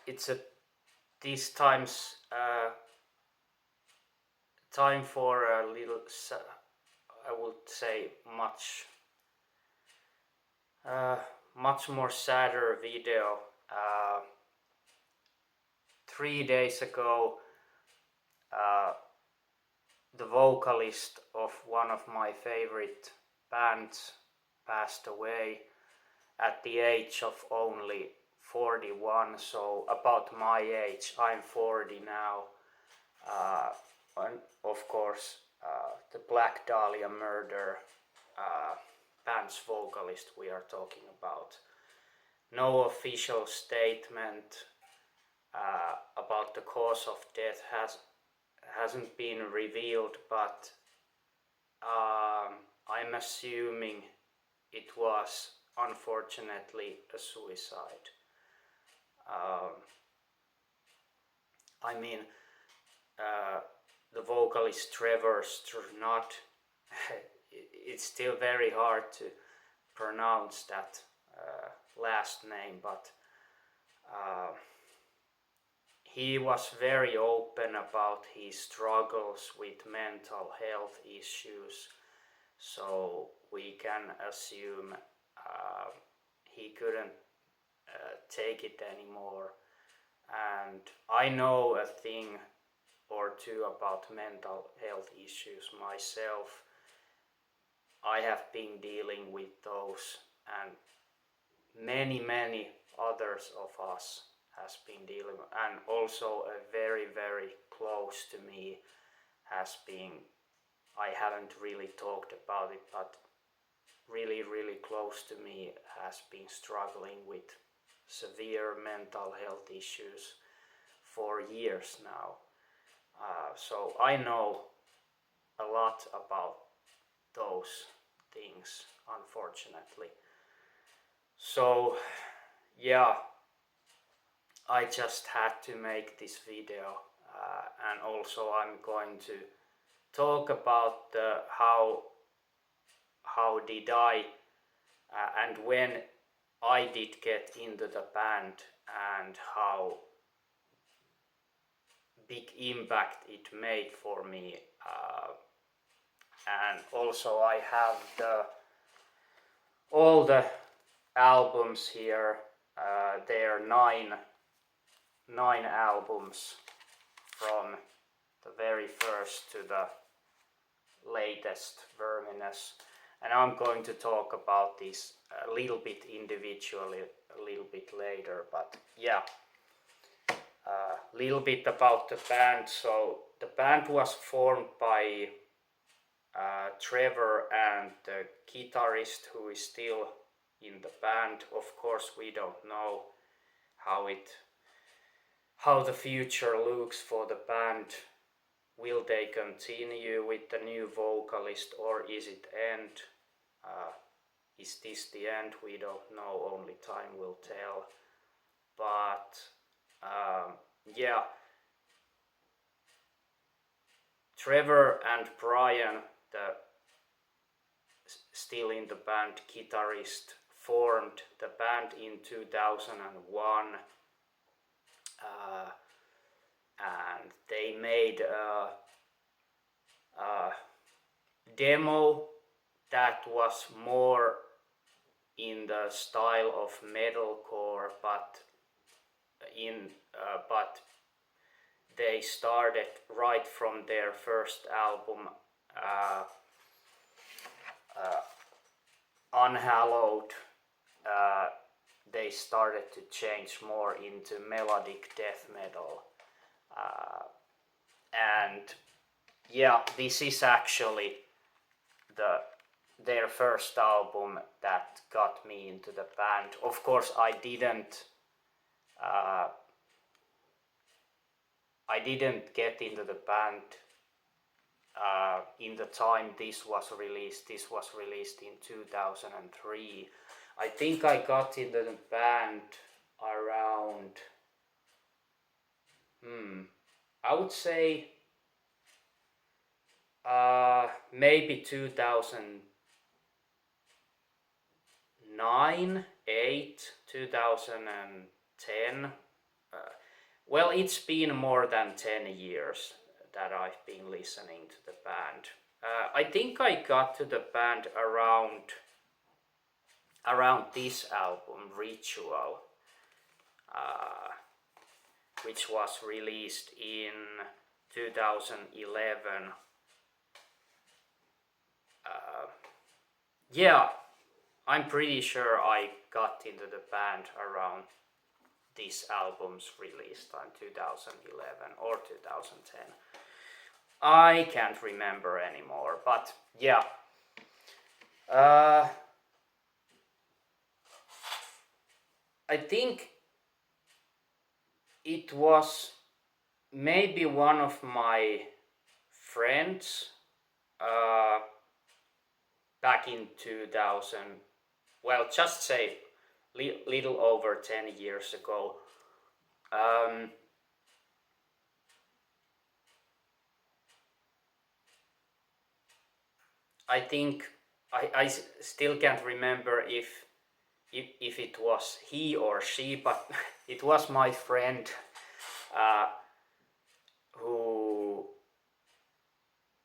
it's a this time's time for a little, I would say, much more sadder video. 3 days ago, the vocalist of one of my favorite bands passed away at the age of only 41, so about my age. I'm 40 now. And of course, the Black Dahlia Murder band's vocalist we are talking about. No official statement about the cause of death hasn't been revealed, but I'm assuming it was unfortunately a suicide. I mean, the vocalist Trevor Strnad, it's still very hard to pronounce that last name, but he was very open about his struggles with mental health issues, so we can assume he couldn't take it anymore. And I know a thing or two about mental health issues myself. I have been dealing with those, and many others of us has been dealing, and also a very close to me has been, I haven't really talked about it, but really close to me has been struggling with severe mental health issues for years now. So I know a lot about those things, unfortunately. So yeah, I just had to make this video, and also I'm going to talk about how did I and when I did get into the band, and how big impact it made for me. And also I have all the albums here. There are nine albums from the very first to the latest, Verminous, and I'm going to talk about this a little bit individually a little bit later. But yeah, a little bit about the band. So the band was formed by Trevor and the guitarist who is still in the band. Of course, we don't know how the future looks for the band. Will they continue with the new vocalist, or is it end? Is this the end? We don't know, only time will tell. But yeah, Trevor and Brian, the still in the band guitarist, formed the band in 2001, and they made a demo that was more in the style of metalcore, but they started right from their first album, Unhallowed. They started to change more into melodic death metal, and yeah, this is actually their first album that got me into the band. Of course, I didn't get into the band in the time this was released. This was released in 2003. I think I got into the band around, I would say maybe 2009, 8, 2010. well, it's been more than 10 years that I've been listening to the band. I think I got to the band around this album, Ritual, which was released in 2011. Yeah, I'm pretty sure I got into the band around this album's release time, 2011 or 2010. I can't remember anymore, but yeah. I think it was maybe one of my friends back in 2000, well, just say little over 10 years ago. I think I still can't remember if it was he or she, but it was my friend who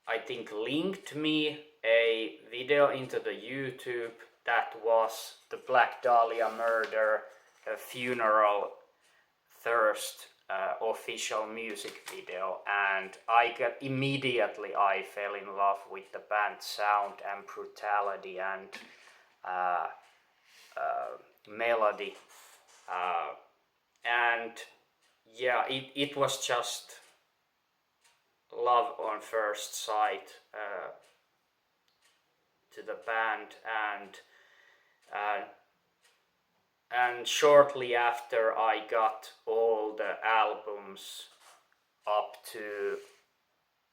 I think linked me a video into the YouTube that was the Black Dahlia Murder, a funeral thirst official music video, and I fell in love with the band's sound and brutality and melody, and yeah, it was just love on first sight to the band, and shortly after I got all the albums up to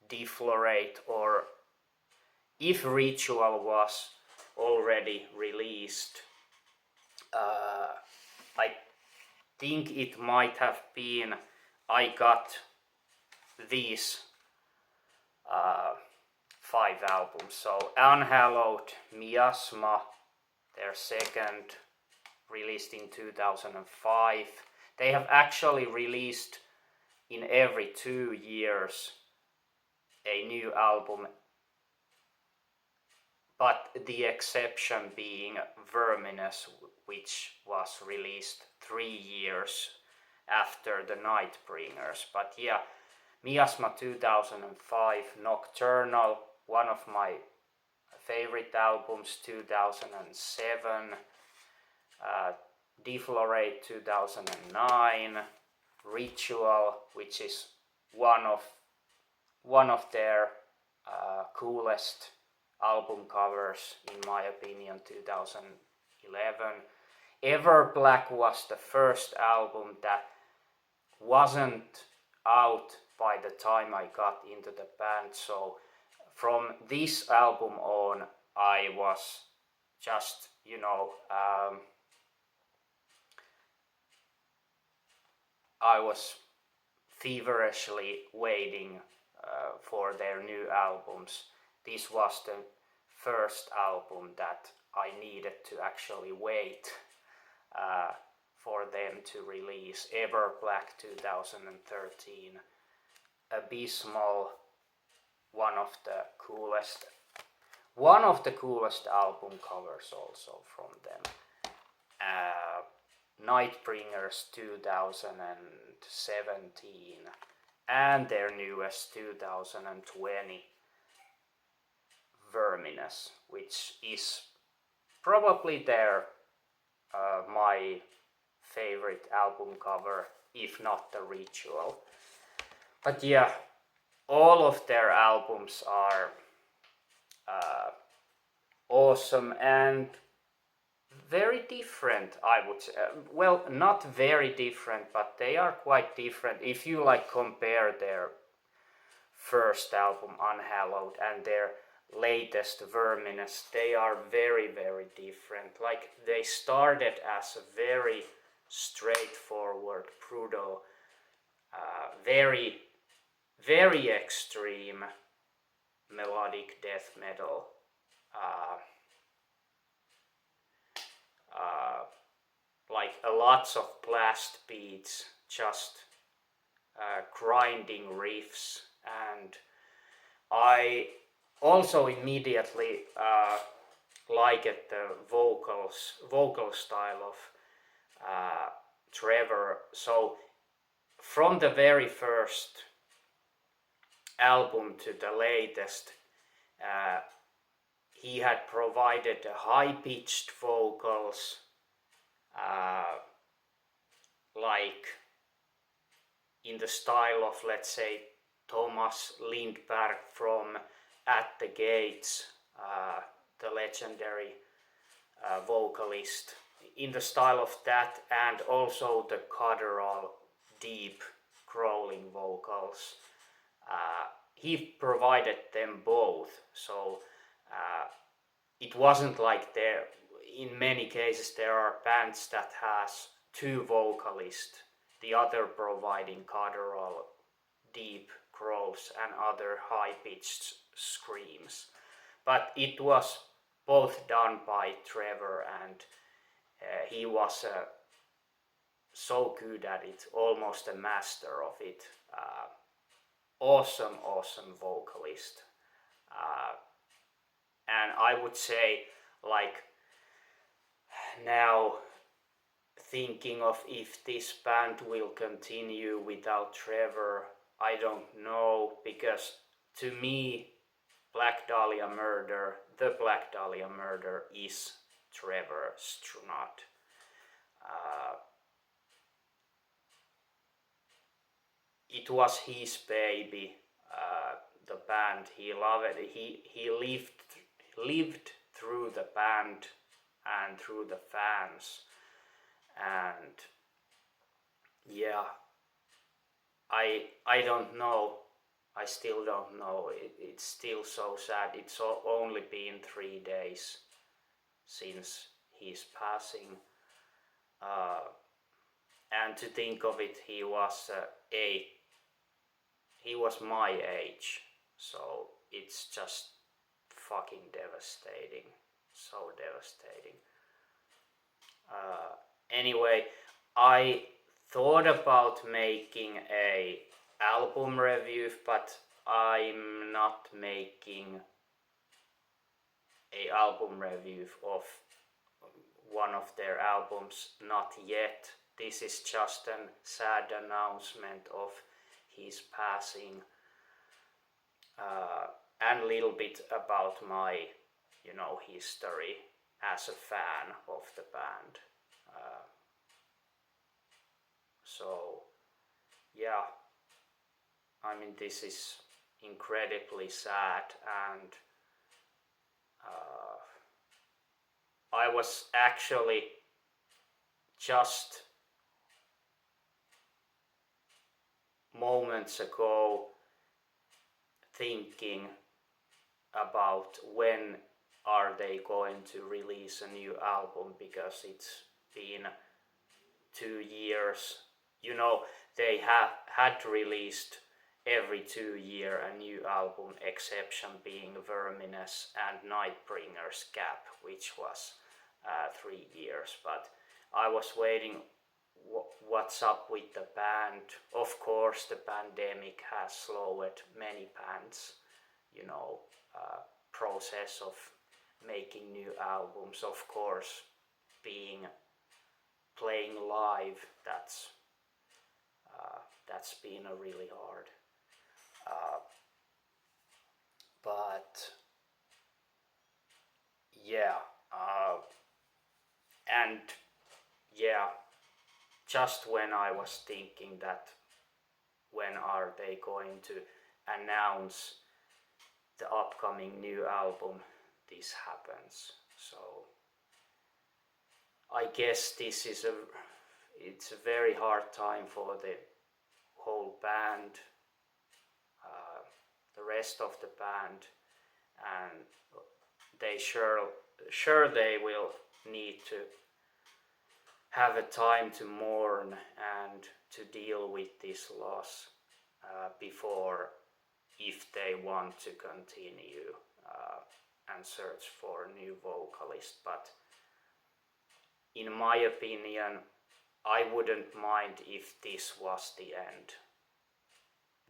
Deflorate, or if Ritual was already released, I think it might have been, I got these 5 albums. So Unhallowed, Miasma, their second, released in 2005. They have actually released in every 2 years a new album, but the exception being Verminous, which was released 3 years after the Nightbringers. But yeah, Miasma 2005, Nocturnal, one of my favorite albums, 2007, Deflorate 2009, Ritual, which is one of their coolest album covers in my opinion, 2011. Ever Black was the first album that wasn't out by the time I got into the band, so from this album on I was just, I was feverishly waiting for their new albums. This was the first album that I needed to actually wait for them to release. Ever Black 2013, Abysmal, one of the coolest album covers also from them. Nightbringers 2017, and their newest 2020, Verminous, which is probably their my favorite album cover, if not the Ritual. But yeah, all of their albums are awesome and very different, I would say. Well, not very different, but they are quite different. If you compare their first album, Unhallowed, and their latest, Verminous, they are very, very different. They started as a very straightforward, brutal, very, very extreme melodic death metal. Lots of blast beats, just grinding riffs, and I also immediately liked the vocal style of Trevor. So from the very first album to the latest, he had provided high-pitched vocals, like in the style of, let's say, Thomas Lindberg from At the Gates, the legendary vocalist, in the style of that, and also the guttural, deep, growling vocals. He provided them both, so it wasn't like there. In many cases, there are bands that has two vocalists, the other providing guttural, deep growls and other high-pitched screams. But it was both done by Trevor, and he was so good at it, almost a master of it. Awesome vocalist. And I would say, like, now thinking of if this band will continue without Trevor, I don't know, because to me, the Black Dahlia Murder is Trevor Strnad. It was his baby, the band. He loved it. He lived through the band and through the fans, and yeah, I don't know. I still don't know. It's still so sad. It's only been 3 days since his passing, and to think of it, he was my age, so it's just fucking devastating, so devastating. Anyway, I thought about making a album review, but I'm not making a album review of one of their albums, not yet. This is just a sad announcement of his passing, and a little bit about my, history as a fan of the band. So, yeah, I mean, this is incredibly sad, and I was actually just moments ago thinking about when are they going to release a new album, because it's been 2 years. They had released every 2 years a new album, exception being Verminous and Nightbringer's Gap, which was 3 years. But I was waiting, what's up with the band? Of course, the pandemic has slowed many bands, process of making new albums. Of course, playing live, that's been a really hard. But yeah, and yeah, just when I was thinking that when are they going to announce the upcoming new album, this happens. So I guess it's a very hard time for the whole band, the rest of the band, and they sure they will need to have a time to mourn and to deal with this loss before, if they want to continue and search for a new vocalist. But in my opinion, I wouldn't mind if this was the end.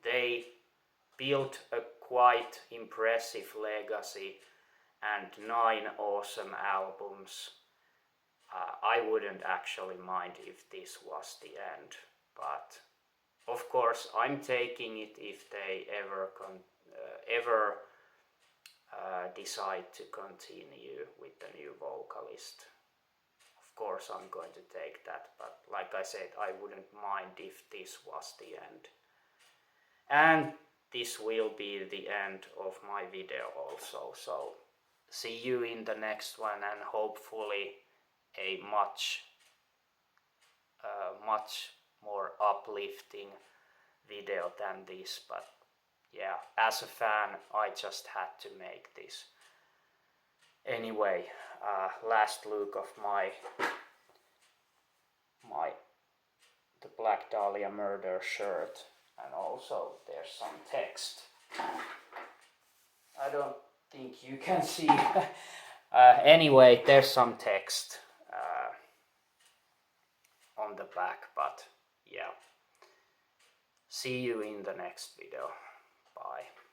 They built a quite impressive legacy and 9 awesome albums. I wouldn't actually mind if this was the end, but of course I'm taking it if they ever decide to continue with the new vocalist. Of course I'm going to take that, but like I said, I wouldn't mind if this was the end. And this will be the end of my video also, so see you in the next one, and hopefully a much more uplifting video than this. But yeah, as a fan I just had to make this. Anyway, last look of the Black Dahlia Murder shirt, and also there's some text. I don't think you can see. Anyway, there's some text on the back, but yeah. See you in the next video. Bye.